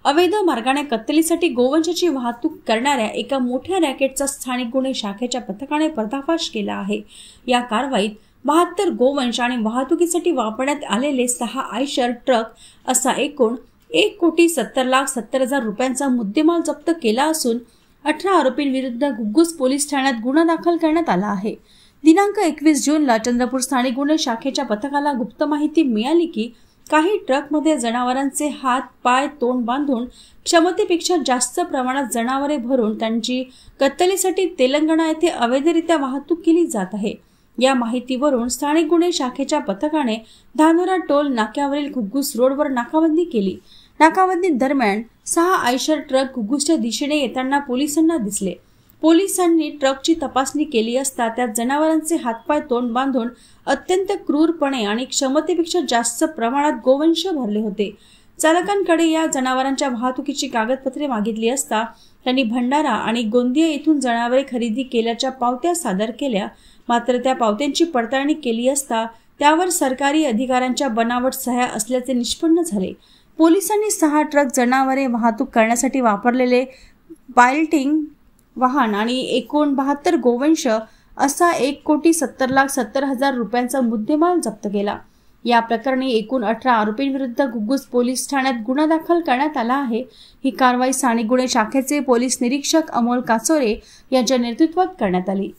अवैध मार्गाने कत्तलीसाठी गोवंशाची वाहतूक करणाऱ्या एका मोठ्या रॅकेटचा स्थानिक गुन्हे शाखेच्या पथकाने पर्दाफाश केला आहे। या कारवाईत 72 गोवंश आणि वाहतुकीसाठी वापरण्यात आलेले 6 आयशर ट्रक असा एकूण 1,70,70,000 रुपयांचा मुद्देमाल जप्त केला असून 18 आरोपींविरुद्ध घुग्गुस पोलीस ठाण्यात गुन्हा दाखल करण्यात आला आहे। दिनांक 21 जूनला चंद्रपूर स्थानिक गुन्हे शाखेच्या पथकाला गुप्त माहिती मिळाली की काही ट्रकमध्ये जनावरांचे हात, पाय, तोंड बांधून क्षमतेपेक्षा जास्त प्रमाणात जनावरे भरून त्यांची कत्तलीसाठी तेलंगणा येथे अवैधरित्या वाहतूक केली जात आहे। या माहितीवरून स्थानिक गुन्हे शाखेच्या पथकाने धानोरा टोल नाक्यावरील घुग्गुस रोडवर नाकाबंदी केली। नाकाबंदी दरम्यान 6 आयशर ट्रक घुग्गुसच्या दिशेने येताना पोलिसांना दिसले। पोलिसांनी ट्रकची तपासणी केली असता त्यात जनावरांचे हातपाय, तोंड बांधून अत्यंत क्रूरपणे आणि क्षमतेपेक्षा जास्त प्रमाणात गोवंश भरले होते। चालकांकडे या जनावरांच्या वाहतुकीची कागदपत्रे मागितली असता त्यांनी भंडारा आणि गोंदिया येथून जनावरे खरेदी केल्याच्या पावत्या सादर केल्या। मात्र त्या पावत्यांची पडताळणी केली असता त्यावर सरकारी अधिकाऱ्यांच्या बनावट सह्या असल्याचे निष्पन्न झाले। पोलिसांनी 6 ट्रक जनावरे वाहतूक करण्यासाठी वापरलेले पायलटिंग वाहन आणि एकूण 72 गोवंश असा 1,70,70,000 रुपयांचा मुद्देमाल जप्त केला। या प्रकरणी एकूण 18 आरोपींविरुद्ध घुग्गुस पोलीस ठाण्यात गुन्हा दाखल करण्यात आला आहे। ही कारवाई स्थानिक गुन्हे शाखेचे पोलीस निरीक्षक अमोल काचोरे यांच्या नेतृत्वात करण्यात आली।